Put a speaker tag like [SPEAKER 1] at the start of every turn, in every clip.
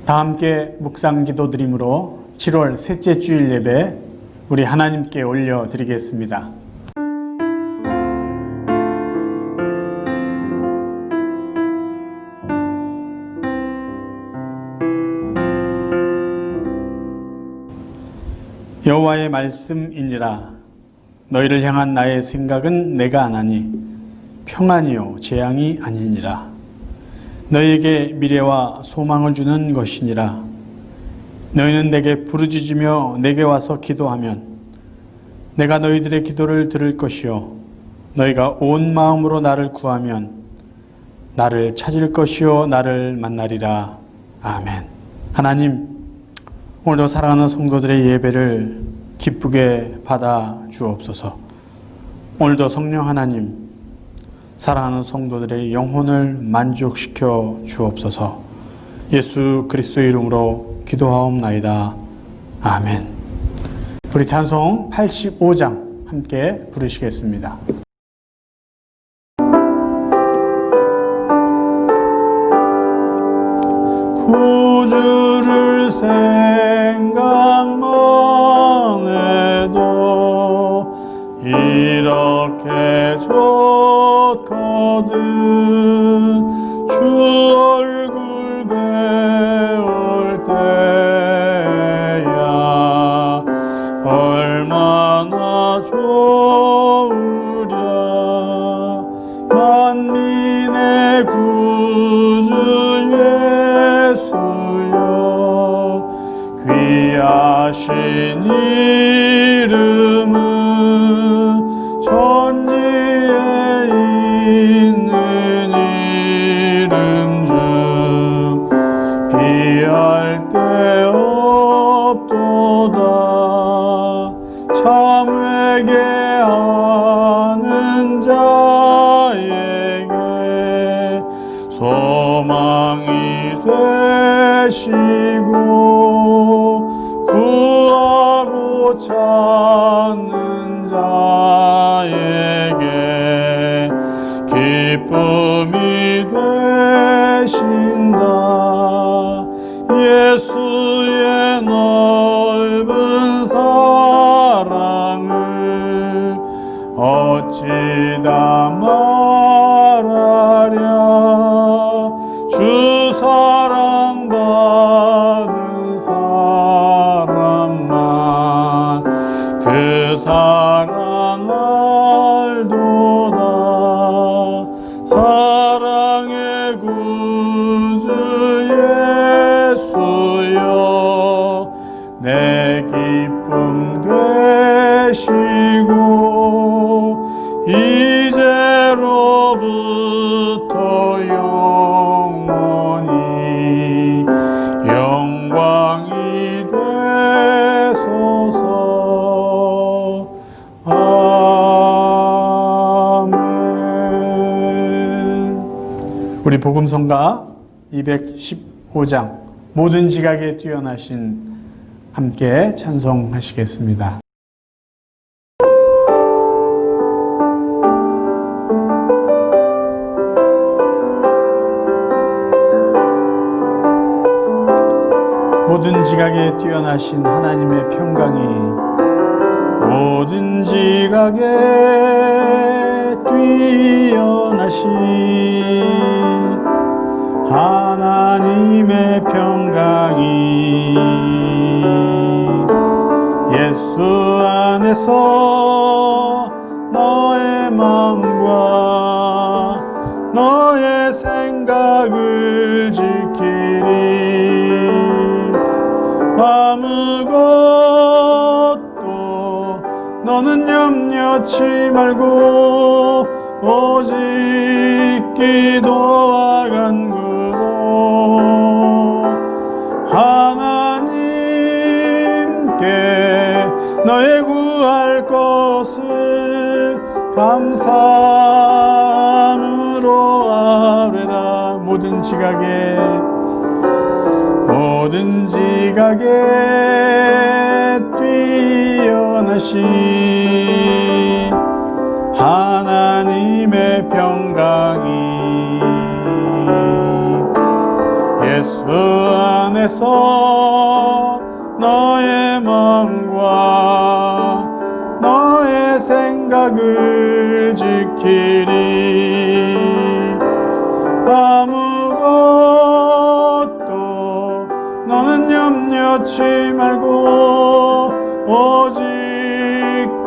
[SPEAKER 1] 다 함께 묵상 기도 드림으로 7월 셋째 주일 예배 우리 하나님께 올려드리겠습니다. 여호와의 말씀이니라. 너희를 향한 나의 생각은 내가 아나니 평안이요 재앙이 아니니라. 너희에게 미래와 소망을 주는 것이니라. 너희는 내게 부르짖으며 내게 와서 기도하면 내가 너희들의 기도를 들을 것이요 너희가 온 마음으로 나를 구하면 나를 찾을 것이요 나를 만나리라. 아멘. 하나님, 오늘도 사랑하는 성도들의 예배를 기쁘게 받아 주옵소서. 오늘도 성령 하나님, 사랑하는 성도들의 영혼을 만족시켜 주옵소서. 예수 그리스도의 이름으로 기도하옵나이다. 아멘. 우리 찬송 85장 함께 부르시겠습니다. 구주를 생각만 해도 이렇게 좋거든. 주 얼굴 배울 때야 얼마나 좋으랴. 만민의 구주 예수여 귀하신 이름은 천지에 있는 이름 중 비할 데 없도다. 참 회개하는 자에게 소망이 되시고 구하고 찾는 자에게 기쁨이 되신다. 예수의 넓은 사랑을 어찌 다 말하랴. 주 사랑받은 사람만 그 사랑 알도다. 사랑의 구주 예수여 내 기쁨 되시고 이제로부터 영원히 영광이 되소서. 아멘. 우리 복음성가 215장 모든 지각에 뛰어나신 함께 찬송하시겠습니다. 모든 지각에 뛰어나신 하나님의 평강이 모든 지각에 뛰어나신 하나님의 평강이 예수 안에서 너의 마음과 너의 생각을 지키리. 아무것도 너는 염려치 말고 오직 기도와 간구로 하나님께 너의 구할 것을 감사함으로 아뢰라. 모든 지각에 뛰어나신 하나님의 평강이 예수 안에서 너의 마음과 너의 생각을 지키리. 아무것도 너는 염려치 말고 오직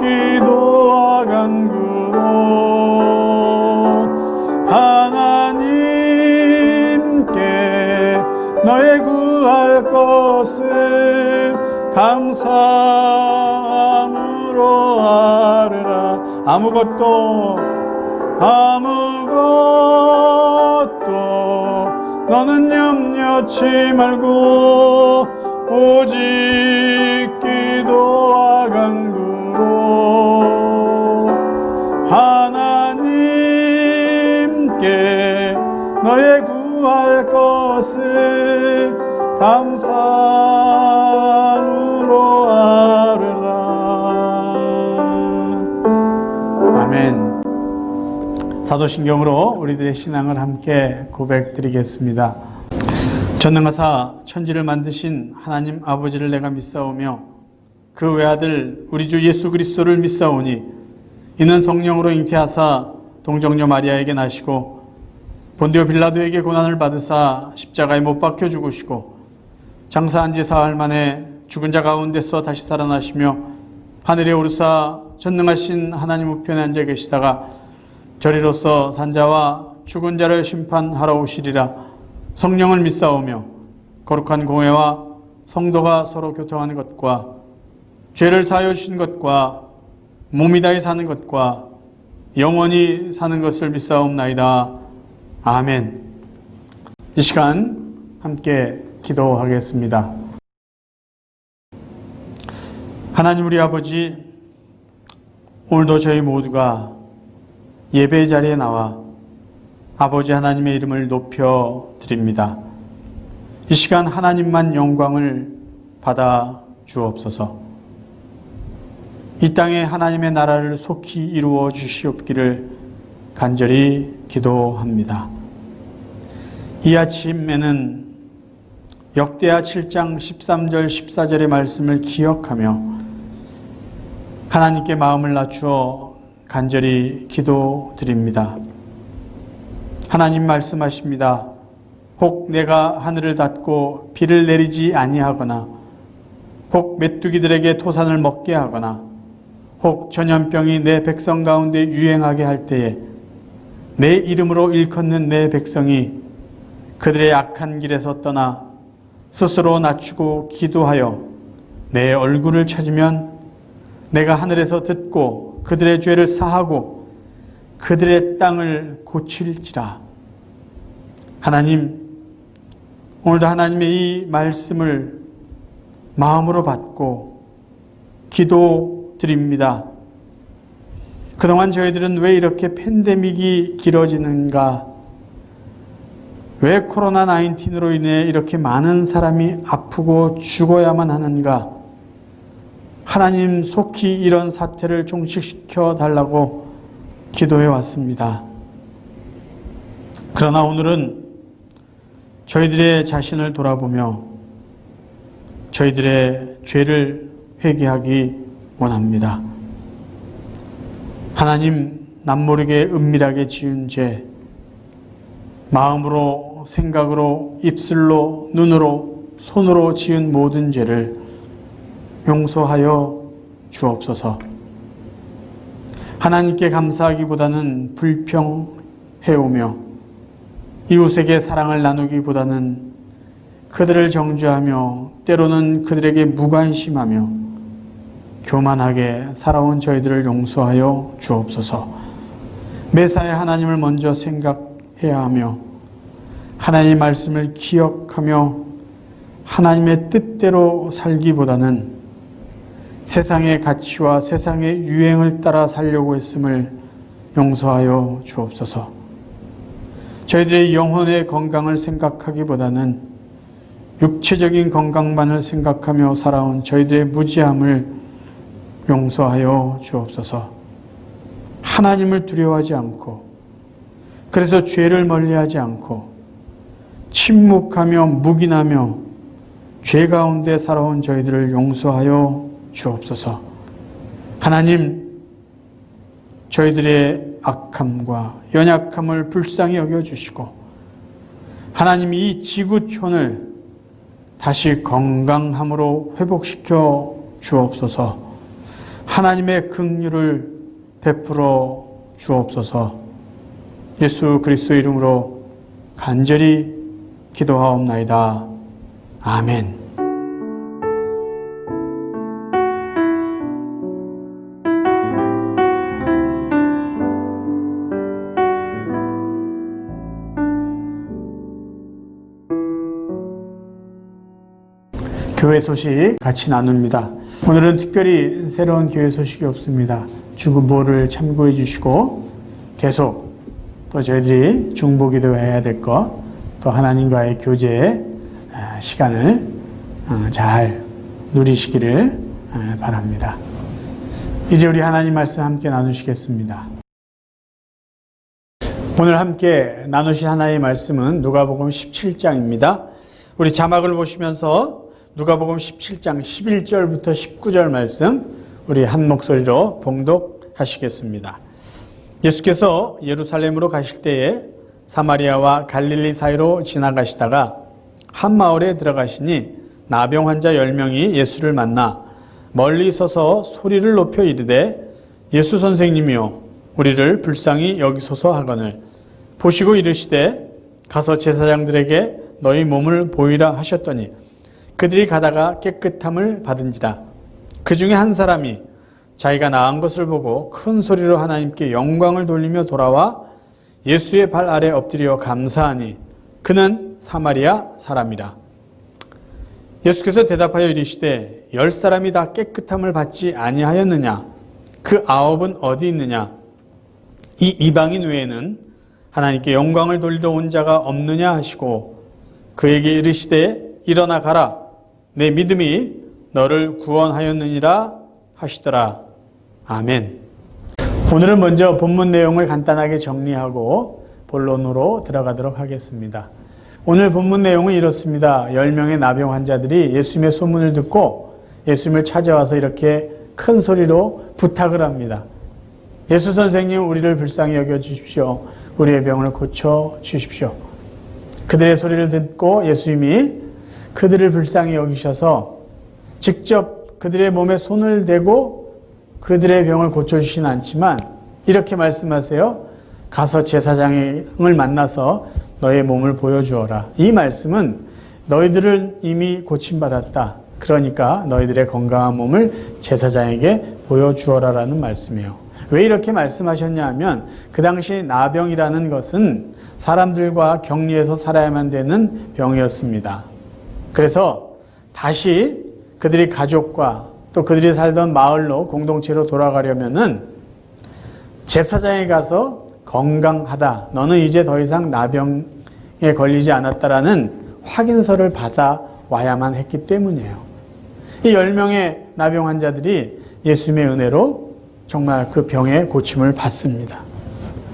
[SPEAKER 1] 기도와 간구로 하나님께 너의 구할 것을 감사함으로 아뢰라. 아무것도 너는 염려치 말고 오직 기도와 간구로 하나님께 너의 구할 것을 감사함으로 아뢰라. 아멘. 사도신경으로 우리들의 신앙을 함께 고백드리겠습니다. 전능하사 천지를 만드신 하나님 아버지를 내가 믿사오며 그 외아들 우리 주 예수 그리스도를 믿사오니 이는 성령으로 잉태하사 동정녀 마리아에게 나시고 본디오 빌라도에게 고난을 받으사 십자가에 못 박혀 죽으시고 장사한 지 사흘 만에 죽은 자 가운데서 다시 살아나시며 하늘에 오르사 전능하신 하나님 우편에 앉아 계시다가 저리로서 산자와 죽은 자를 심판하러 오시리라. 성령을 믿사오며 거룩한 공회와 성도가 서로 교통하는 것과 죄를 사하여 주신 것과 몸이 다히 사는 것과 영원히 사는 것을 믿사옵나이다. 아멘. 이 시간 함께 기도하겠습니다. 하나님 우리 아버지, 오늘도 저희 모두가 예배 자리에 나와 아버지 하나님의 이름을 높여 드립니다. 이 시간 하나님만 영광을 받아 주옵소서. 이 땅에 하나님의 나라를 속히 이루어 주시옵기를 간절히 기도합니다. 이 아침에는 역대하 7장 13절 14절의 말씀을 기억하며 하나님께 마음을 낮추어 간절히 기도드립니다. 하나님 말씀하십니다. 혹 내가 하늘을 닫고 비를 내리지 아니하거나 혹 메뚜기들에게 토산을 먹게 하거나 혹 전염병이 내 백성 가운데 유행하게 할 때에 내 이름으로 일컫는 내 백성이 그들의 악한 길에서 떠나 스스로 낮추고 기도하여 내 얼굴을 찾으면 내가 하늘에서 듣고 그들의 죄를 사하고 그들의 땅을 고칠지라. 하나님, 오늘도 하나님의 이 말씀을 마음으로 받고 기도드립니다. 그동안 저희들은 왜 이렇게 팬데믹이 길어지는가? 왜 코로나19로 인해 이렇게 많은 사람이 아프고 죽어야만 하는가? 하나님 속히 이런 사태를 종식시켜 달라고 기도해 왔습니다. 그러나 오늘은 저희들의 자신을 돌아보며 저희들의 죄를 회개하기 원합니다. 하나님, 남모르게 은밀하게 지은 죄, 마음으로, 생각으로, 입술로, 눈으로, 손으로 지은 모든 죄를 용서하여 주옵소서. 하나님께 감사하기보다는 불평해오며 이웃에게 사랑을 나누기보다는 그들을 정죄하며 때로는 그들에게 무관심하며 교만하게 살아온 저희들을 용서하여 주옵소서. 매사에 하나님을 먼저 생각해야 하며 하나님의 말씀을 기억하며 하나님의 뜻대로 살기보다는 세상의 가치와 세상의 유행을 따라 살려고 했음을 용서하여 주옵소서. 저희들의 영혼의 건강을 생각하기보다는 육체적인 건강만을 생각하며 살아온 저희들의 무지함을 용서하여 주옵소서. 하나님을 두려워하지 않고 그래서 죄를 멀리하지 않고 침묵하며 묵인하며 죄 가운데 살아온 저희들을 용서하여 주옵소서. 하나님, 저희들의 악함과 연약함을 불쌍히 여겨주시고 하나님 이 지구촌을 다시 건강함으로 회복시켜 주옵소서. 하나님의 긍휼을 베풀어 주옵소서. 예수 그리스도 이름으로 간절히 기도하옵나이다. 아멘. 교회 소식 같이 나눕니다. 오늘은 특별히 새로운 교회 소식이 없습니다. 중보를 참고해 주시고 계속 또 저희들이 중보기도 해야 될 것, 또 하나님과의 교제 시간을 잘 누리시기를 바랍니다. 이제 우리 하나님 말씀 함께 나누시겠습니다. 오늘 함께 나누실 하나님의 말씀은 누가복음 17장입니다. 우리 자막을 보시면서 누가복음 17장 11절부터 19절 말씀 우리 한 목소리로 봉독하시겠습니다. 예수께서 예루살렘으로 가실 때에 사마리아와 갈릴리 사이로 지나가시다가 한 마을에 들어가시니 나병 환자 10명이 예수를 만나 멀리 서서 소리를 높여 이르되 예수 선생님이요 우리를 불쌍히 여기소서 하거늘 보시고 이르시되 가서 제사장들에게 너희 몸을 보이라 하셨더니 그들이 가다가 깨끗함을 받은지라. 그 중에 한 사람이 자기가 나은 것을 보고 큰 소리로 하나님께 영광을 돌리며 돌아와 예수의 발 아래 엎드려 감사하니 그는 사마리아 사람이라. 예수께서 대답하여 이르시되 10사람이 다 깨끗함을 받지 아니하였느냐? 그 9은 어디 있느냐? 이 이방인 외에는 하나님께 영광을 돌리러 온 자가 없느냐 하시고 그에게 이르시되 일어나 가라. 내 믿음이 너를 구원하였느니라 하시더라. 아멘. 오늘은 먼저 본문 내용을 간단하게 정리하고 본론으로 들어가도록 하겠습니다. 오늘 본문 내용은 이렇습니다. 10명의 나병 환자들이 예수님의 소문을 듣고 예수님을 찾아와서 이렇게 큰 소리로 부탁을 합니다. 예수 선생님, 우리를 불쌍히 여겨주십시오. 우리의 병을 고쳐주십시오. 그들의 소리를 듣고 예수님이 그들을 불쌍히 여기셔서 직접 그들의 몸에 손을 대고 그들의 병을 고쳐주시진 않지만 이렇게 말씀하세요. 가서 제사장을 만나서 너의 몸을 보여주어라. 이 말씀은 너희들을 이미 고침받았다. 그러니까 너희들의 건강한 몸을 제사장에게 보여주어라라는 말씀이에요. 왜 이렇게 말씀하셨냐 하면 그 당시 나병이라는 것은 사람들과 격리해서 살아야만 되는 병이었습니다. 그래서 다시 그들이 가족과 또 그들이 살던 마을로 공동체로 돌아가려면은 제사장에 가서 건강하다. 너는 이제 더 이상 나병에 걸리지 않았다라는 확인서를 받아 와야만 했기 때문이에요. 이 10명의 나병 환자들이 예수님의 은혜로 정말 그 병의 고침을 받습니다.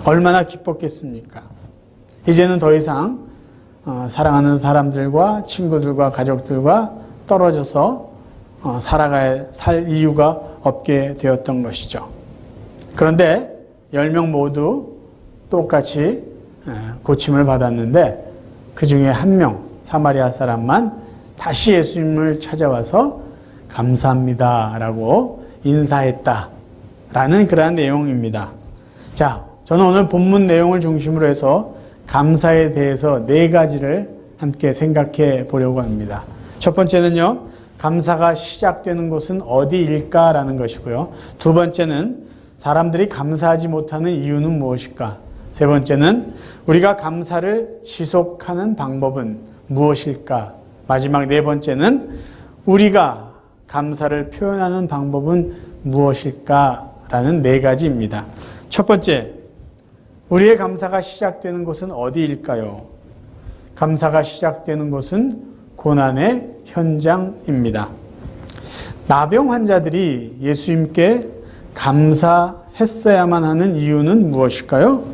[SPEAKER 1] 얼마나 기뻤겠습니까? 이제는 더 이상 사랑하는 사람들과 친구들과 가족들과 떨어져서 살 이유가 없게 되었던 것이죠. 그런데 10명 모두 똑같이 고침을 받았는데 그 중에 한 명, 사마리아 사람만 다시 예수님을 찾아와서 감사합니다 라고 인사했다라는 그러한 내용입니다. 자, 저는 오늘 본문 내용을 중심으로 해서 감사에 대해서 4가지를 함께 생각해 보려고 합니다. 첫 번째는요, 감사가 시작되는 곳은 어디일까라는 것이고요. 두 번째는 사람들이 감사하지 못하는 이유는 무엇일까? 세 번째는 우리가 감사를 지속하는 방법은 무엇일까? 마지막 4번째는 우리가 감사를 표현하는 방법은 무엇일까라는 4가지입니다. 첫 번째, 우리의 감사가 시작되는 곳은 어디일까요? 감사가 시작되는 곳은 고난의 현장입니다. 나병 환자들이 예수님께 감사했어야만 하는 이유는 무엇일까요?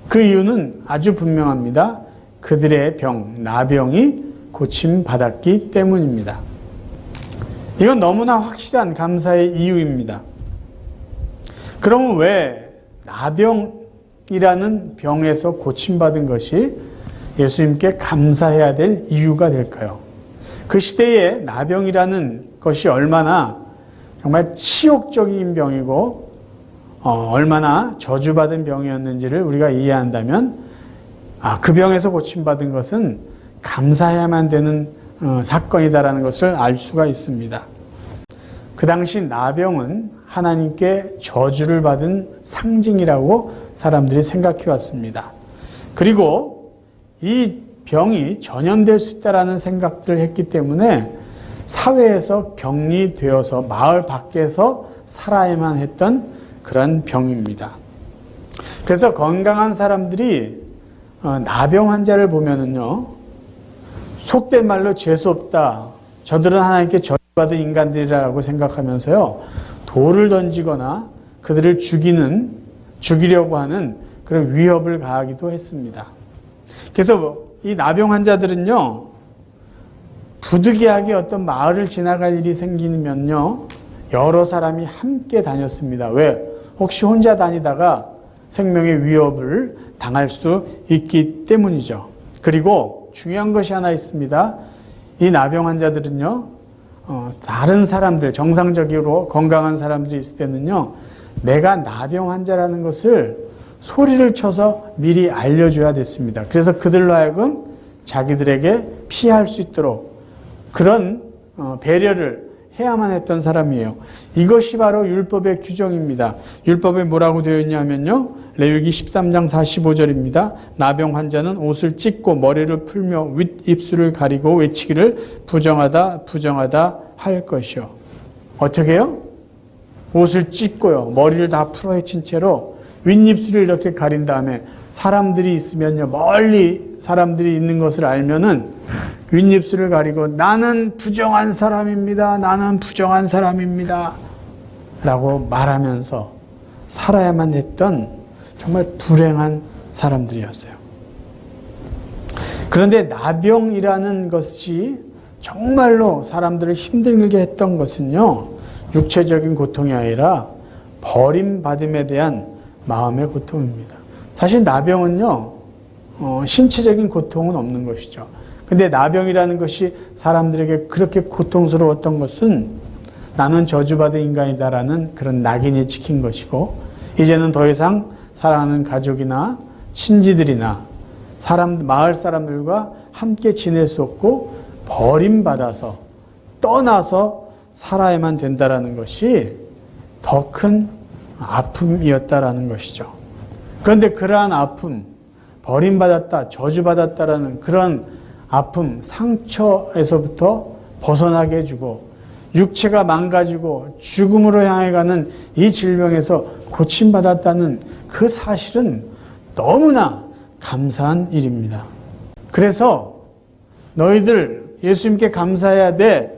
[SPEAKER 1] 그 이유는 아주 분명합니다. 그들의 병, 나병이 고침받았기 때문입니다. 이건 너무나 확실한 감사의 이유입니다. 그러면 왜 나병이라는 병에서 고침받은 것이 예수님께 감사해야 될 이유가 될까요? 그 시대에 나병이라는 것이 얼마나 정말 치욕적인 병이고 얼마나 저주받은 병이었는지를 우리가 이해한다면 그 병에서 고침받은 것은 감사해야만 되는 사건이다라는 것을 알 수가 있습니다. 그 당시 나병은 하나님께 저주를 받은 상징이라고 사람들이 생각해 왔습니다. 그리고 이 병이 전염될 수 있다라는 생각들을 했기 때문에 사회에서 격리되어서 마을 밖에서 살아야만 했던 그런 병입니다. 그래서 건강한 사람들이 나병 환자를 보면은요, 속된 말로 재수 없다, 저들은 하나님께 저주받은 인간들이라고 생각하면서요, 돌을 던지거나 그들을 죽이려고 하는 그런 위협을 가하기도 했습니다. 그래서 이 나병 환자들은요, 부득이하게 어떤 마을을 지나갈 일이 생기면요, 여러 사람이 함께 다녔습니다. 왜? 혹시 혼자 다니다가 생명의 위협을 당할 수도 있기 때문이죠. 그리고 중요한 것이 하나 있습니다. 이 나병 환자들은요, 다른 사람들, 정상적으로 건강한 사람들이 있을 때는요, 내가 나병 환자라는 것을 소리를 쳐서 미리 알려줘야 됐습니다. 그래서 그들로 하여금 자기들에게 피할 수 있도록 그런 배려를 해야만 했던 사람이에요. 이것이 바로 율법의 규정입니다. 율법에 뭐라고 되어 있냐면요, 레위기 13장 45절입니다. 나병 환자는 옷을 찢고 머리를 풀며 윗입술을 가리고 외치기를 부정하다 부정하다 할 것이요. 어떻게 해요? 옷을 찢고요, 머리를 다 풀어헤친 채로 윗입술을 이렇게 가린 다음에 사람들이 있으면요, 멀리 사람들이 있는 것을 알면은 윗입술을 가리고 나는 부정한 사람입니다. 나는 부정한 사람입니다. 라고 말하면서 살아야만 했던 정말 불행한 사람들이었어요. 그런데 나병이라는 것이 정말로 사람들을 힘들게 했던 것은요, 육체적인 고통이 아니라 버림받음에 대한 마음의 고통입니다. 사실 나병은요, 신체적인 고통은 없는 것이죠. 근데 나병이라는 것이 사람들에게 그렇게 고통스러웠던 것은 나는 저주받은 인간이다라는 그런 낙인이 찍힌 것이고, 이제는 더 이상 사랑하는 가족이나 친지들이나 마을 사람들과 함께 지낼 수 없고 버림받아서 떠나서 살아야만 된다라는 것이 더 큰 아픔이었다라는 것이죠. 그런데 그러한 아픔, 버림받았다, 저주받았다라는 그런 아픔, 상처에서부터 벗어나게 해주고 육체가 망가지고 죽음으로 향해 가는 이 질병에서 고침받았다는 그 사실은 너무나 감사한 일입니다. 그래서 너희들 예수님께 감사해야 돼.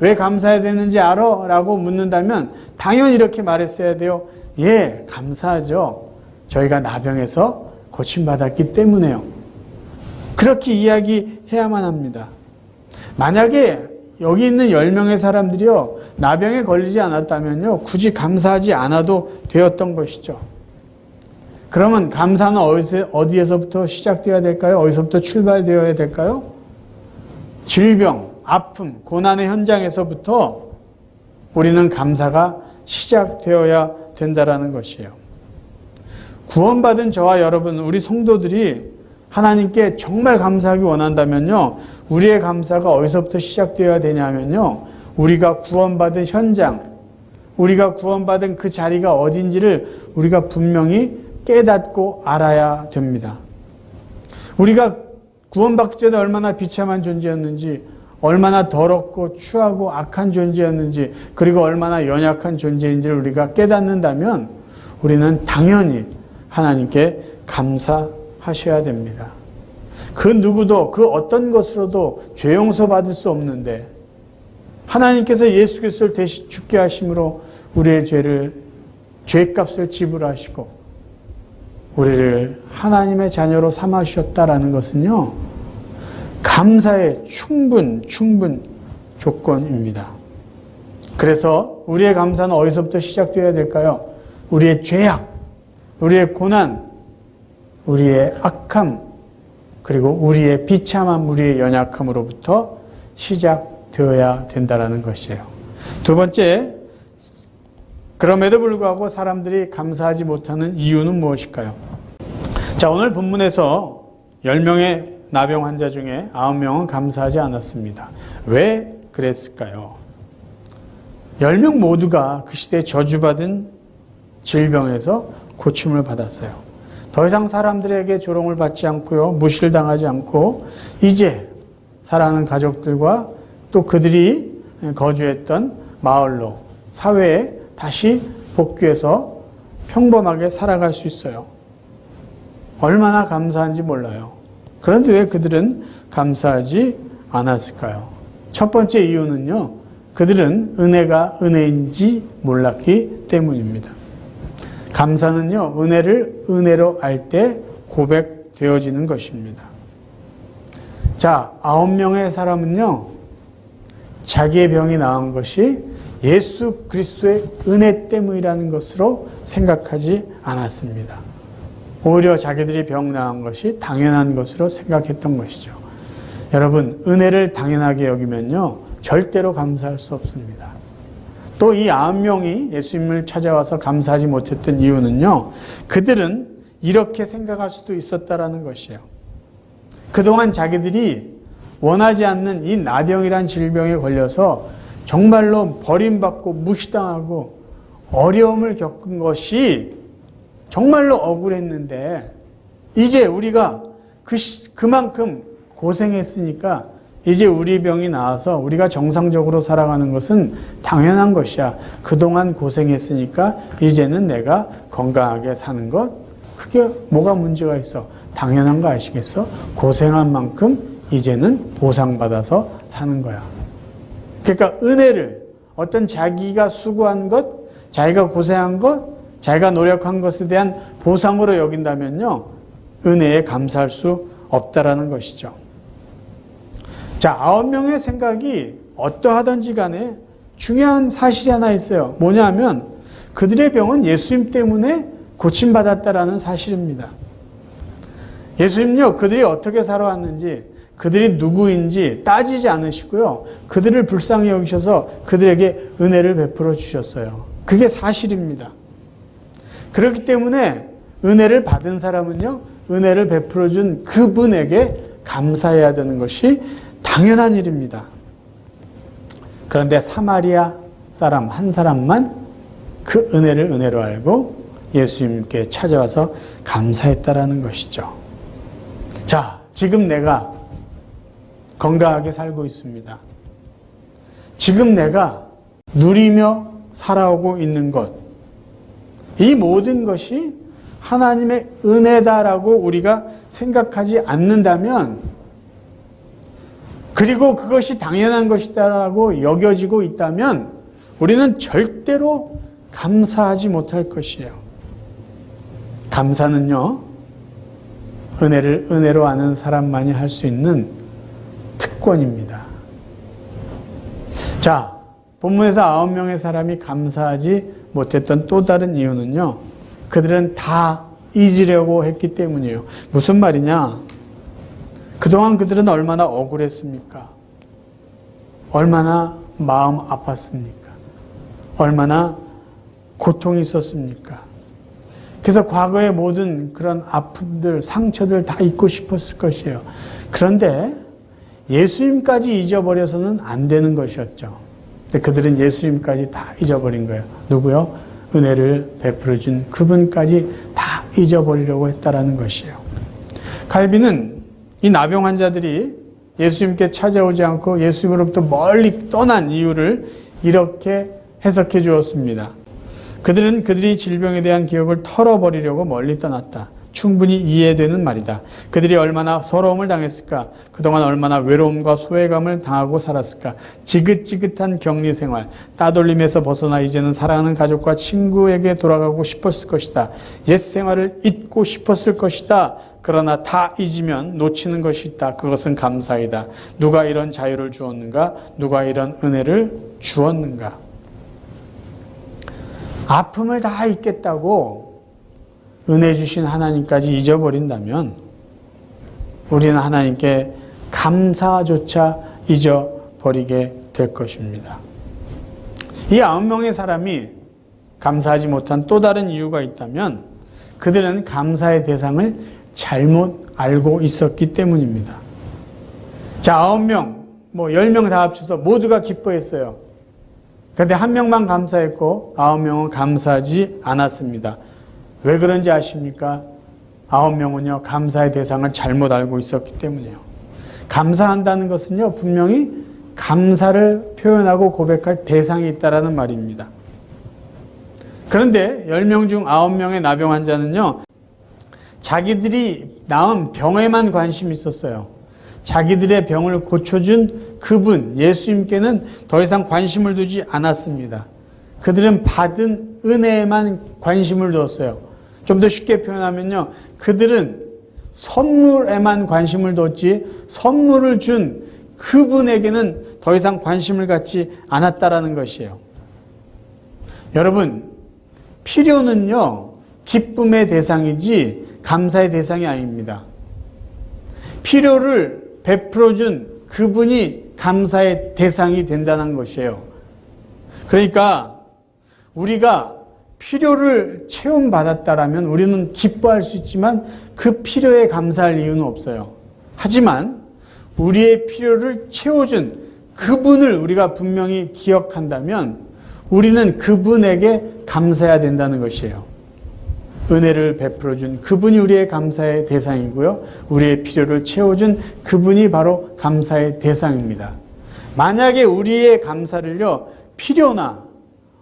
[SPEAKER 1] 왜 감사해야 되는지 알아? 라고 묻는다면 당연히 이렇게 말했어야 돼요. 예, 감사하죠. 저희가 나병에서 고침받았기 때문에요. 그렇게 이야기해야만 합니다. 만약에 여기 있는 10명의 사람들이요, 나병에 걸리지 않았다면요, 굳이 감사하지 않아도 되었던 것이죠. 그러면 감사는 어디에서부터 시작되어야 될까요? 어디서부터 출발되어야 될까요? 질병, 아픔, 고난의 현장에서부터 우리는 감사가 시작되어야 된다라는 것이에요. 구원받은 저와 여러분, 우리 성도들이 하나님께 정말 감사하기 원한다면요, 우리의 감사가 어디서부터 시작되어야 되냐면요, 우리가 구원받은 현장, 우리가 구원받은 그 자리가 어딘지를 우리가 분명히 깨닫고 알아야 됩니다. 우리가 구원받기 전에 얼마나 비참한 존재였는지, 얼마나 더럽고 추하고 악한 존재였는지, 그리고 얼마나 연약한 존재인지를 우리가 깨닫는다면 우리는 당연히 하나님께 감사하셔야 됩니다. 그 누구도 그 어떤 것으로도 죄 용서받을 수 없는데 하나님께서 예수 그리스도를 대신 죽게 하심으로 우리의 죄값을 지불하시고 우리를 하나님의 자녀로 삼아 주셨다라는 것은요, 감사의 충분 조건입니다. 그래서 우리의 감사는 어디서부터 시작되어야 될까요? 우리의 죄악, 우리의 고난, 우리의 악함, 그리고 우리의 비참함, 우리의 연약함으로부터 시작되어야 된다는 것이에요. 두 번째, 그럼에도 불구하고 사람들이 감사하지 못하는 이유는 무엇일까요? 자, 오늘 본문에서 10명의 나병 환자 중에 9명은 감사하지 않았습니다. 왜 그랬을까요? 10명 모두가 그 시대에 저주받은 질병에서 고침을 받았어요. 더 이상 사람들에게 조롱을 받지 않고요, 무시를 당하지 않고 이제 사랑하는 가족들과 또 그들이 거주했던 마을로, 사회에 다시 복귀해서 평범하게 살아갈 수 있어요. 얼마나 감사한지 몰라요. 그런데 왜 그들은 감사하지 않았을까요? 첫 번째 이유는요, 그들은 은혜가 은혜인지 몰랐기 때문입니다. 감사는요, 은혜를 은혜로 알 때 고백되어지는 것입니다. 자, 9명의 사람은요, 자기의 병이 나은 것이 예수 그리스도의 은혜 때문이라는 것으로 생각하지 않았습니다. 오히려 자기들이 병 나은 것이 당연한 것으로 생각했던 것이죠. 여러분, 은혜를 당연하게 여기면요, 절대로 감사할 수 없습니다. 또 이 9명이 예수님을 찾아와서 감사하지 못했던 이유는요, 그들은 이렇게 생각할 수도 있었다라는 것이에요. 그동안 자기들이 원하지 않는 이 나병이란 질병에 걸려서 정말로 버림받고 무시당하고 어려움을 겪은 것이 정말로 억울했는데, 이제 우리가 그만큼 고생했으니까 이제 우리 병이 나아서 우리가 정상적으로 살아가는 것은 당연한 것이야. 그동안 고생했으니까 이제는 내가 건강하게 사는 것, 그게 뭐가 문제가 있어? 당연한 거 아시겠어? 고생한 만큼 이제는 보상받아서 사는 거야. 그러니까 은혜를, 어떤 자기가 수고한 것, 자기가 고생한 것, 자기가 노력한 것에 대한 보상으로 여긴다면요, 은혜에 감사할 수 없다라는 것이죠. 자, 9명의 생각이 어떠하든지 간에 중요한 사실이 하나 있어요. 뭐냐면 그들의 병은 예수님 때문에 고침받았다라는 사실입니다. 예수님요, 그들이 어떻게 살아왔는지, 그들이 누구인지 따지지 않으시고요, 그들을 불쌍히 여기셔서 그들에게 은혜를 베풀어 주셨어요. 그게 사실입니다. 그렇기 때문에 은혜를 받은 사람은요, 은혜를 베풀어 준 그분에게 감사해야 되는 것이 당연한 일입니다. 그런데 사마리아 사람 한 사람만 그 은혜를 은혜로 알고 예수님께 찾아와서 감사했다라는 것이죠. 자, 지금 내가 건강하게 살고 있습니다. 지금 내가 누리며 살아오고 있는 것, 이 모든 것이 하나님의 은혜다라고 우리가 생각하지 않는다면, 그리고 그것이 당연한 것이다라고 여겨지고 있다면 우리는 절대로 감사하지 못할 것이에요. 감사는요, 은혜를 은혜로 아는 사람만이 할 수 있는 특권입니다. 자, 본문에서 9명의 사람이 감사하지 못했던 또 다른 이유는요, 그들은 다 잊으려고 했기 때문이에요. 무슨 말이냐? 그동안 그들은 얼마나 억울했습니까? 얼마나 마음 아팠습니까? 얼마나 고통이 있었습니까? 그래서 과거의 모든 그런 아픔들, 상처들 다 잊고 싶었을 것이에요. 그런데 예수님까지 잊어버려서는 안 되는 것이었죠. 근데 그들은 예수님까지 다 잊어버린 거예요. 누구요? 은혜를 베풀어 준 그분까지 다 잊어버리려고 했다라는 것이에요. 칼빈은 이 나병 환자들이 예수님께 찾아오지 않고 예수님으로부터 멀리 떠난 이유를 이렇게 해석해 주었습니다. 그들은 그들이 질병에 대한 기억을 털어버리려고 멀리 떠났다. 충분히 이해되는 말이다. 그들이 얼마나 서러움을 당했을까? 그동안 얼마나 외로움과 소외감을 당하고 살았을까? 지긋지긋한 격리 생활, 따돌림에서 벗어나 이제는 사랑하는 가족과 친구에게 돌아가고 싶었을 것이다. 옛 생활을 잊고 싶었을 것이다. 그러나 다 잊으면 놓치는 것이 있다. 그것은 감사이다. 누가 이런 자유를 주었는가? 누가 이런 은혜를 주었는가? 아픔을 다 잊겠다고 은혜 주신 하나님까지 잊어버린다면 우리는 하나님께 감사조차 잊어버리게 될 것입니다. 이 9명의 사람이 감사하지 못한 또 다른 이유가 있다면 그들은 감사의 대상을 잘못 알고 있었기 때문입니다. 자, 9명, 10명 다 합쳐서 모두가 기뻐했어요. 그런데 한 명만 감사했고 9명은 감사하지 않았습니다. 왜 그런지 아십니까? 9명은요, 감사의 대상을 잘못 알고 있었기 때문이에요. 감사한다는 것은요, 분명히 감사를 표현하고 고백할 대상이 있다라는 말입니다. 그런데 10명 중 9명의 나병 환자는요, 자기들이 낳은 병에만 관심이 있었어요. 자기들의 병을 고쳐준 그분, 예수님께는 더 이상 관심을 두지 않았습니다. 그들은 받은 은혜에만 관심을 두었어요. 좀 더 쉽게 표현하면요, 그들은 선물에만 관심을 뒀지 선물을 준 그분에게는 더 이상 관심을 갖지 않았다라는 것이에요. 여러분, 필요는요, 기쁨의 대상이지 감사의 대상이 아닙니다. 필요를 베풀어준 그분이 감사의 대상이 된다는 것이에요. 그러니까 우리가 필요를 체험받았다라면 우리는 기뻐할 수 있지만 그 필요에 감사할 이유는 없어요. 하지만 우리의 필요를 채워준 그분을 우리가 분명히 기억한다면 우리는 그분에게 감사해야 된다는 것이에요. 은혜를 베풀어준 그분이 우리의 감사의 대상이고요. 우리의 필요를 채워준 그분이 바로 감사의 대상입니다. 만약에 우리의 감사를요, 필요나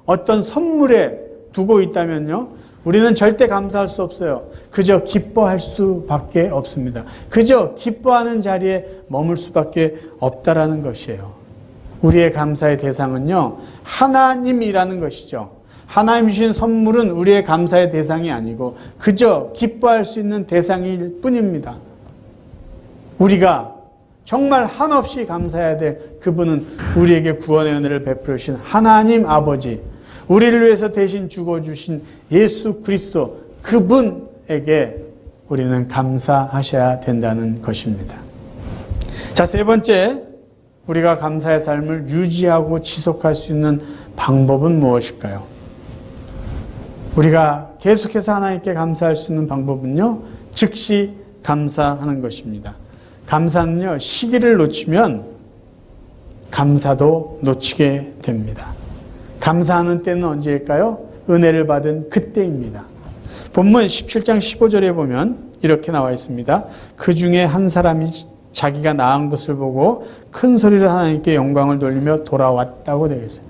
[SPEAKER 1] 어떤 선물에 두고 있다면요, 우리는 절대 감사할 수 없어요. 그저 기뻐할 수밖에 없습니다. 그저 기뻐하는 자리에 머물 수밖에 없다라는 것이에요. 우리의 감사의 대상은요, 하나님이라는 것이죠. 하나님 주신 선물은 우리의 감사의 대상이 아니고 그저 기뻐할 수 있는 대상일 뿐입니다. 우리가 정말 한없이 감사해야 될 그분은 우리에게 구원의 은혜를 베풀어 주신 하나님 아버지, 우리를 위해서 대신 죽어주신 예수 그리스도, 그분에게 우리는 감사하셔야 된다는 것입니다. 자, 세 번째, 우리가 감사의 삶을 유지하고 지속할 수 있는 방법은 무엇일까요? 우리가 계속해서 하나님께 감사할 수 있는 방법은요, 즉시 감사하는 것입니다. 감사는요, 시기를 놓치면 감사도 놓치게 됩니다. 감사하는 때는 언제일까요? 은혜를 받은 그때입니다. 본문 17장 15절에 보면 이렇게 나와 있습니다. 그 중에 한 사람이 자기가 낳은 것을 보고 큰 소리로 하나님께 영광을 돌리며 돌아왔다고 되어 있어요.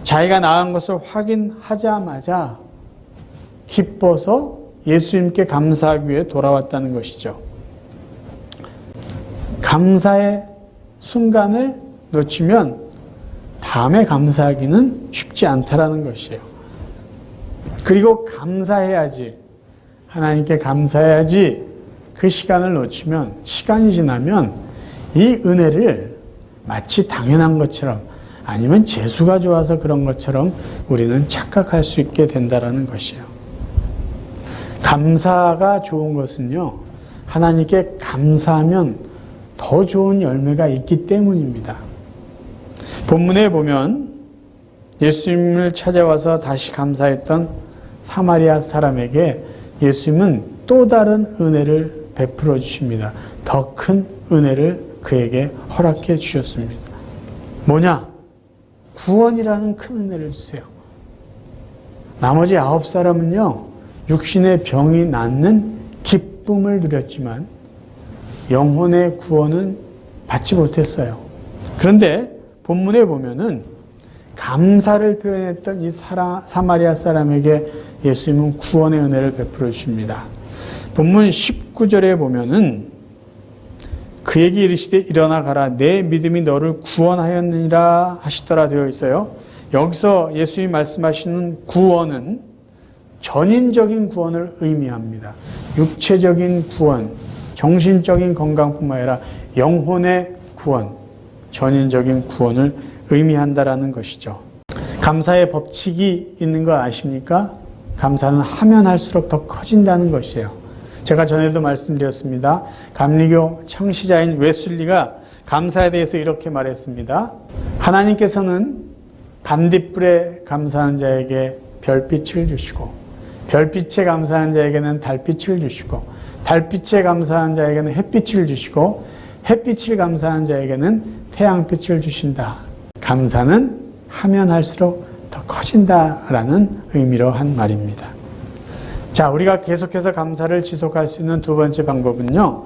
[SPEAKER 1] 자기가 낳은 것을 확인하자마자 기뻐서 예수님께 감사하기 위해 돌아왔다는 것이죠. 감사의 순간을 놓치면 다음에 감사하기는 쉽지 않다라는 것이에요. 그리고 감사해야지, 하나님께 감사해야지 그 시간을 놓치면, 시간이 지나면 이 은혜를 마치 당연한 것처럼 아니면 재수가 좋아서 그런 것처럼 우리는 착각할 수 있게 된다라는 것이에요. 감사가 좋은 것은요, 하나님께 감사하면 더 좋은 열매가 있기 때문입니다. 본문에 보면 예수님을 찾아와서 다시 감사했던 사마리아 사람에게 예수님은 또 다른 은혜를 베풀어 주십니다. 더 큰 은혜를 그에게 허락해 주셨습니다. 뭐냐? 구원이라는 큰 은혜를 주세요. 나머지 9사람은요, 육신의 병이 낫는 기쁨을 누렸지만 영혼의 구원은 받지 못했어요. 그런데 본문에 보면은 감사를 표현했던 이 사마리아 사람에게 예수님은 구원의 은혜를 베풀어 주십니다. 본문 19절에 보면은 그에게 이르시되 일어나 가라 내 믿음이 너를 구원하였느니라 하시더라 되어 있어요. 여기서 예수님이 말씀하시는 구원은 전인적인 구원을 의미합니다. 육체적인 구원, 정신적인 건강뿐만 아니라 영혼의 구원, 전인적인 구원을 의미한다라는 것이죠. 감사의 법칙이 있는 거 아십니까? 감사는 하면 할수록 더 커진다는 것이에요. 제가 전에도 말씀드렸습니다. 감리교 창시자인 웨슬리가 감사에 대해서 이렇게 말했습니다. 하나님께서는 반딧불에 감사하는 자에게 별빛을 주시고 별빛에 감사하는 자에게는 달빛을 주시고 달빛에 감사하는 자에게는 햇빛을 주시고 햇빛을 감사하는 자에게는 태양빛을 주신다. 감사는 하면 할수록 더 커진다라는 의미로 한 말입니다. 자, 우리가 계속해서 감사를 지속할 수 있는 두 번째 방법은요,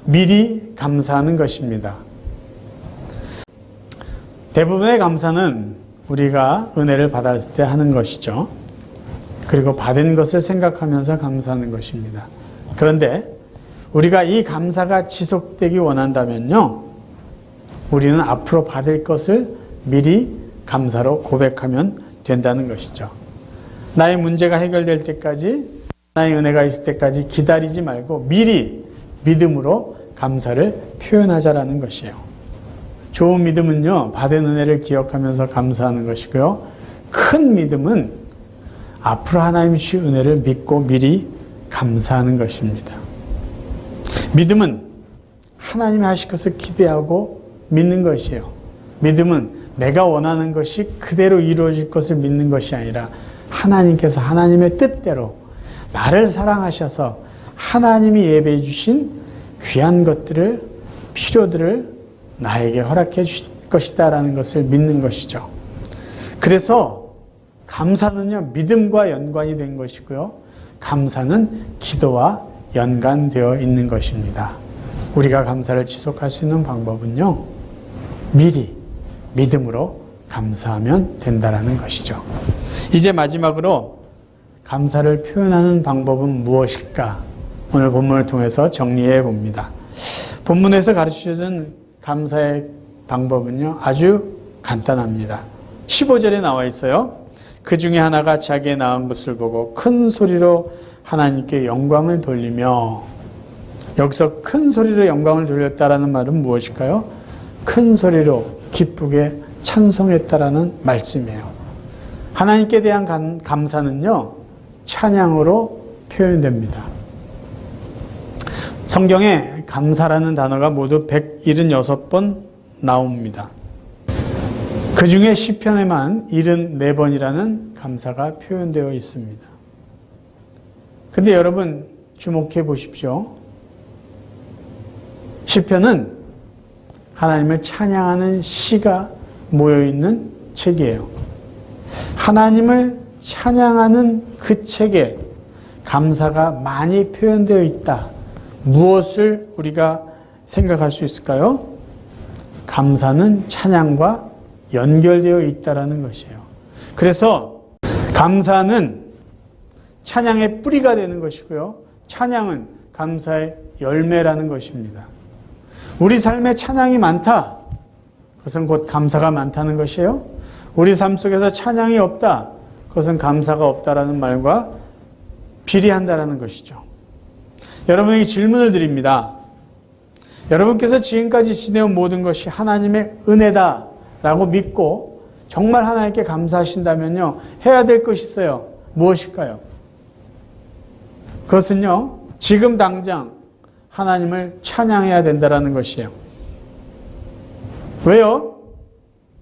[SPEAKER 1] 미리 감사하는 것입니다. 대부분의 감사는 우리가 은혜를 받았을 때 하는 것이죠. 그리고 받은 것을 생각하면서 감사하는 것입니다. 그런데 우리가 이 감사가 지속되기 원한다면요, 우리는 앞으로 받을 것을 미리 감사로 고백하면 된다는 것이죠. 나의 문제가 해결될 때까지, 나의 은혜가 있을 때까지 기다리지 말고 미리 믿음으로 감사를 표현하자라는 것이에요. 좋은 믿음은요, 받은 은혜를 기억하면서 감사하는 것이고요. 큰 믿음은 앞으로 하나님이 주실 은혜를 믿고 미리 감사하는 것입니다. 믿음은 하나님이 하실 것을 기대하고 믿는 것이에요. 믿음은 내가 원하는 것이 그대로 이루어질 것을 믿는 것이 아니라 하나님께서 하나님의 뜻대로 나를 사랑하셔서 하나님이 예배해 주신 귀한 것들을, 필요들을 나에게 허락해 주실 것이다라는 것을 믿는 것이죠. 그래서 감사는요, 믿음과 연관이 된 것이고요. 감사는 기도와 연관되어 있는 것입니다. 우리가 감사를 지속할 수 있는 방법은요, 미리 믿음으로 감사하면 된다라는 것이죠. 이제 마지막으로 감사를 표현하는 방법은 무엇일까? 오늘 본문을 통해서 정리해 봅니다. 본문에서 가르쳐주는 감사의 방법은요, 아주 간단합니다. 15절에 나와 있어요. 그 중에 하나가 자기의 낳은 것을 보고 큰 소리로 하나님께 영광을 돌리며, 여기서 큰 소리로 영광을 돌렸다라는 말은 무엇일까요? 큰 소리로 기쁘게 찬송했다라는 말씀이에요. 하나님께 대한 감사는요, 찬양으로 표현됩니다. 성경에 감사라는 단어가 모두 176번 나옵니다. 그 중에 시편에만 74번이라는 감사가 표현되어 있습니다. 근데 여러분 주목해 보십시오. 시편은 하나님을 찬양하는 시가 모여있는 책이에요. 하나님을 찬양하는 그 책에 감사가 많이 표현되어 있다. 무엇을 우리가 생각할 수 있을까요? 감사는 찬양과 연결되어 있다라는 것이에요. 그래서 감사는 찬양의 뿌리가 되는 것이고요. 찬양은 감사의 열매라는 것입니다. 우리 삶에 찬양이 많다. 그것은 곧 감사가 많다는 것이에요. 우리 삶 속에서 찬양이 없다. 그것은 감사가 없다라는 말과 비례한다라는 것이죠. 여러분에게 질문을 드립니다. 여러분께서 지금까지 지내온 모든 것이 하나님의 은혜다라고 믿고 정말 하나님께 감사하신다면요, 해야 될 것이 있어요. 무엇일까요? 그것은요, 지금 당장 하나님을 찬양해야 된다는 것이에요. 왜요?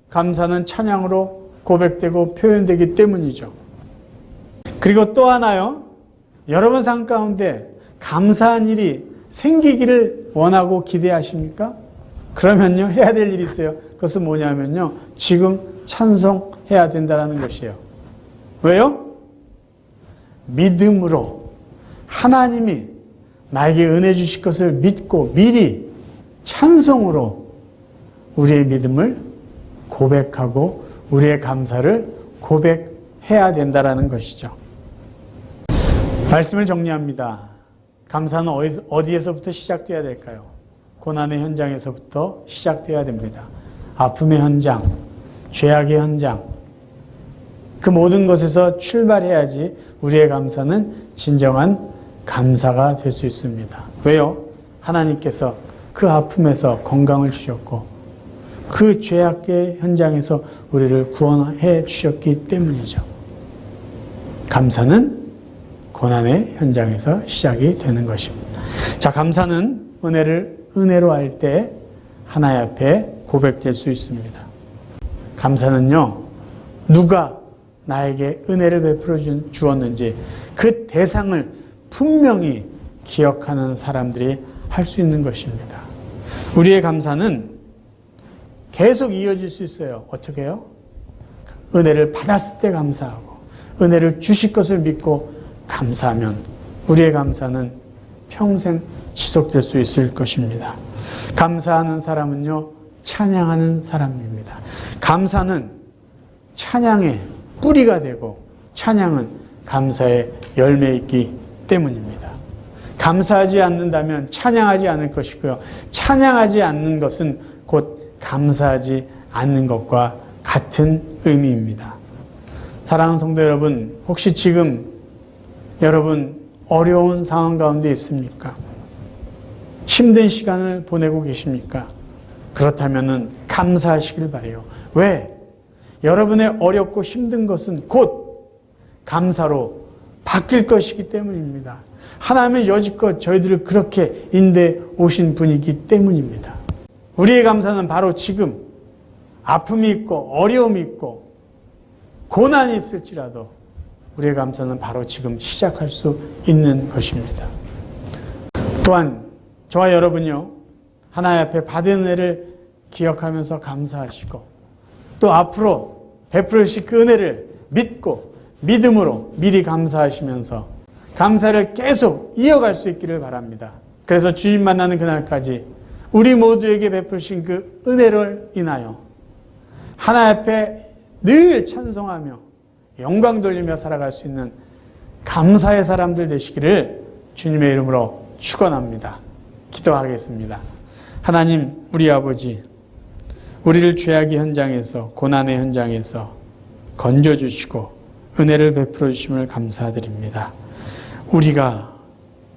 [SPEAKER 1] 감사는 찬양으로 고백되고 표현되기 때문이죠. 그리고 또 하나요. 여러분 삶 가운데 감사한 일이 생기기를 원하고 기대하십니까? 그러면요, 해야 될 일이 있어요. 그것은 뭐냐면요, 지금 찬송해야 된다는 것이에요. 왜요? 믿음으로 하나님이 나에게 은혜 주실 것을 믿고 미리 찬송으로 우리의 믿음을 고백하고 우리의 감사를 고백해야 된다는 것이죠. 말씀을 정리합니다. 감사는 어디에서부터 시작돼야 될까요? 고난의 현장에서부터 시작돼야 됩니다. 아픔의 현장, 죄악의 현장, 그 모든 것에서 출발해야지 우리의 감사는 진정한 감사가 될 수 있습니다. 왜요? 하나님께서 그 아픔에서 건강을 주셨고 그 죄악의 현장에서 우리를 구원해 주셨기 때문이죠. 감사는 고난의 현장에서 시작이 되는 것입니다. 자, 감사는 은혜로 할 때 하나님 앞에 고백될 수 있습니다. 감사는요, 누가 나에게 은혜를 베풀어 주었는지 그 대상을 분명히 기억하는 사람들이 할 수 있는 것입니다. 우리의 감사는 계속 이어질 수 있어요. 어떻게 해요? 은혜를 받았을 때 감사하고 은혜를 주실 것을 믿고 감사하면 우리의 감사는 평생 지속될 수 있을 것입니다. 감사하는 사람은요, 찬양하는 사람입니다. 감사는 찬양의 뿌리가 되고 찬양은 감사의 열매이기 때문입니다. 감사하지 않는다면 찬양하지 않을 것이고요. 찬양하지 않는 것은 곧 감사하지 않는 것과 같은 의미입니다. 사랑하는 성도 여러분, 혹시 지금 여러분 어려운 상황 가운데 있습니까? 힘든 시간을 보내고 계십니까? 그렇다면 감사하시길 바라요. 왜? 여러분의 어렵고 힘든 것은 곧 감사로 바뀔 것이기 때문입니다. 하나님은 여지껏 저희들을 그렇게 인도해 오신 분이기 때문입니다. 우리의 감사는 바로 지금 아픔이 있고 어려움이 있고 고난이 있을지라도 우리의 감사는 바로 지금 시작할 수 있는 것입니다. 또한 저와 여러분요, 하나님 앞에 받은 은혜를 기억하면서 감사하시고 또 앞으로 베풀으실 그 은혜를 믿고 믿음으로 미리 감사하시면서 감사를 계속 이어갈 수 있기를 바랍니다. 그래서 주님 만나는 그날까지 우리 모두에게 베푸신 그 은혜를 인하여 하나님 앞에 늘 찬송하며 영광 돌리며 살아갈 수 있는 감사의 사람들 되시기를 주님의 이름으로 축원합니다. 기도하겠습니다. 하나님, 우리 아버지, 우리를 죄악의 현장에서 고난의 현장에서 건져주시고 은혜를 베풀어 주심을 감사드립니다. 우리가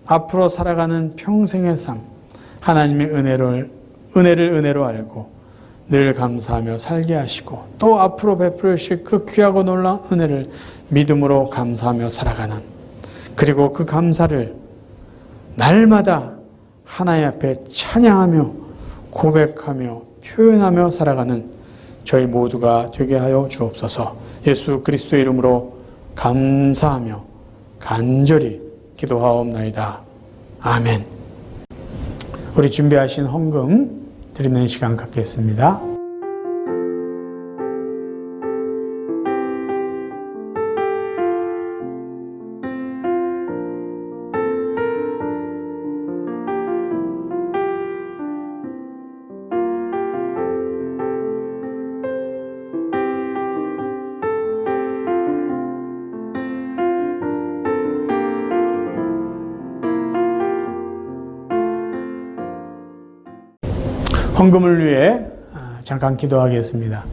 [SPEAKER 1] 앞으로 살아가는 평생의 삶, 하나님의 은혜를 은혜로 알고 늘 감사하며 살게 하시고 또 앞으로 베풀어 주실 그 귀하고 놀라운 은혜를 믿음으로 감사하며 살아가는, 그리고 그 감사를 날마다 하나님 앞에 찬양하며 고백하며 표현하며 살아가는 저희 모두가 되게 하여 주옵소서. 예수 그리스도의 이름으로 감사하며 간절히 기도하옵나이다. 아멘. 우리 준비하신 헌금 드리는 시간 갖겠습니다. 헌금을 위해 잠깐 기도하겠습니다.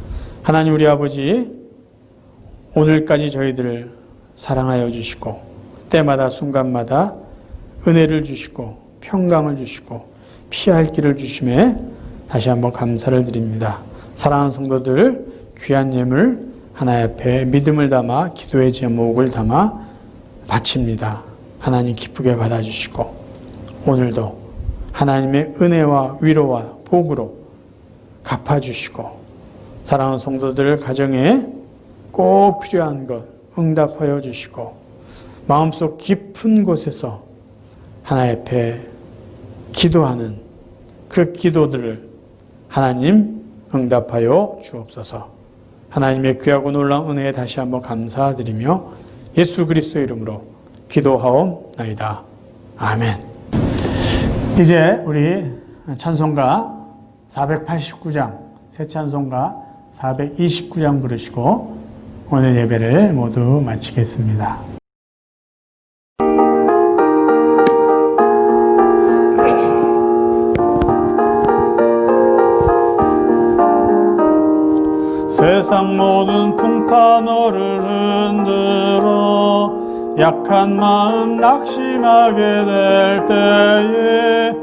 [SPEAKER 1] 하나님 우리 아버지, 오늘까지 저희들을 사랑하여 주시고 때마다 순간마다 은혜를 주시고 평강을 주시고 피할 길을 주심에 다시 한번 감사를 드립니다. 사랑하는 성도들, 귀한 예물 하나님 앞에 믿음을 담아 기도의 제목을 담아 바칩니다. 하나님 기쁘게 받아주시고 오늘도 하나님의 은혜와 위로와 복으로 갚아주시고 사랑하는 성도들 가정에 꼭 필요한 것 응답하여 주시고 마음속 깊은 곳에서 하나님 앞에 기도하는 그 기도들을 하나님 응답하여 주옵소서. 하나님의 귀하고 놀라운 은혜에 다시 한번 감사드리며 예수 그리스도의 이름으로 기도하옵나이다. 아멘. 이제 우리 찬송가 489장, 새 찬송가 429장 부르시고 오늘 예배를 모두 마치겠습니다. 세상 모든 풍파 너를 흔들어 약한 마음 낙심하게 될 때에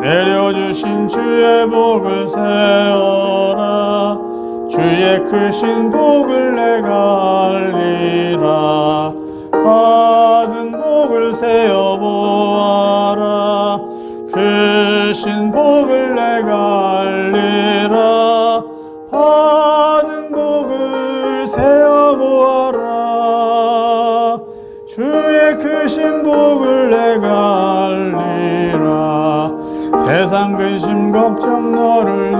[SPEAKER 1] 내려주신 주의 복을 세어라. 주의 크신 복을 내가 알리라. 받은 복을 세어보아라. 크신 복을 내가 알리라. 받은 복을 세어보아라. 주의 크신 복을 내가 알리라. 세상 근심 걱정 너를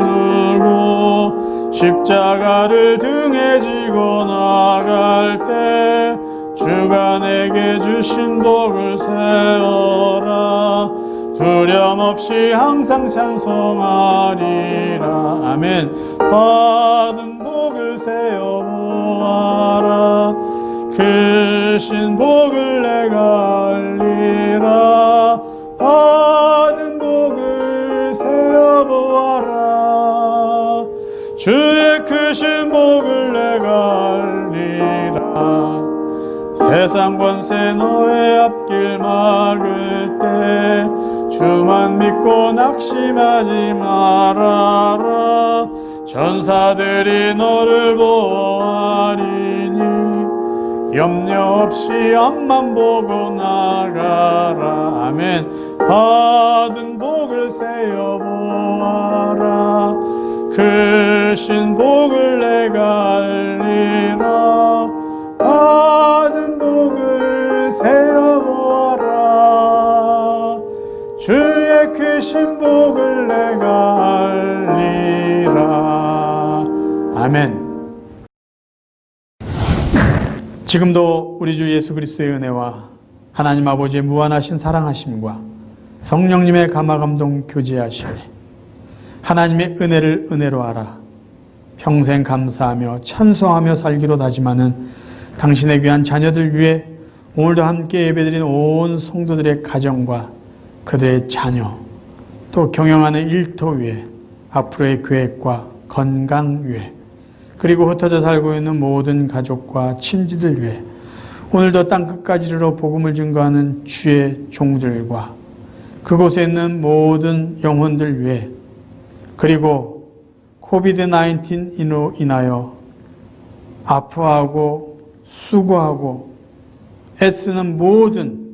[SPEAKER 1] 두르고 십자가를 등에 지고 나갈 때 주가 내게 주신 복을 세어라. 두려움 없이 항상 찬송하리라. 아멘. 받은 복을 세어보아라. 크신 복을 내가 알리라. 받은 복을 세어보아라. 주의 크신 복을 내가 알리라. 세상 권세 너의 앞길 막을 때 주만 믿고 낙심하지 말아라. 전사들이 너를 보호하리니 염려 없이 앞만 보고 나가라. 아멘. 받은 복을 세어보아라. 크신 복을 내가 알리라. 받은 복을 세어보아라. 주의 크신 복을 내가 알리라. 아멘. 지금도 우리 주 예수 그리스도의 은혜와 하나님 아버지의 무한하신 사랑하심과 성령님의 감화감동 교제하시니 하나님의 은혜를 은혜로 알아 평생 감사하며 찬송하며 살기로 다짐하는 당신의 귀한 자녀들 위해 오늘도 함께 예배드린 온 성도들의 가정과 그들의 자녀 또 경영하는 일터 위에 앞으로의 계획과 건강 위에 그리고 흩어져 살고 있는 모든 가족과 친지들 위해 오늘도 땅끝까지 이르러 복음을 증거하는 주의 종들과 그곳에 있는 모든 영혼들 위해 그리고 코비드-19로 인하여 아파하고 수고하고 애쓰는 모든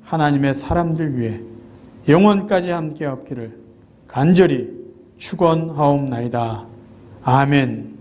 [SPEAKER 1] 하나님의 사람들 위해 영원까지 함께 없기를 간절히 축원하옵나이다. 아멘.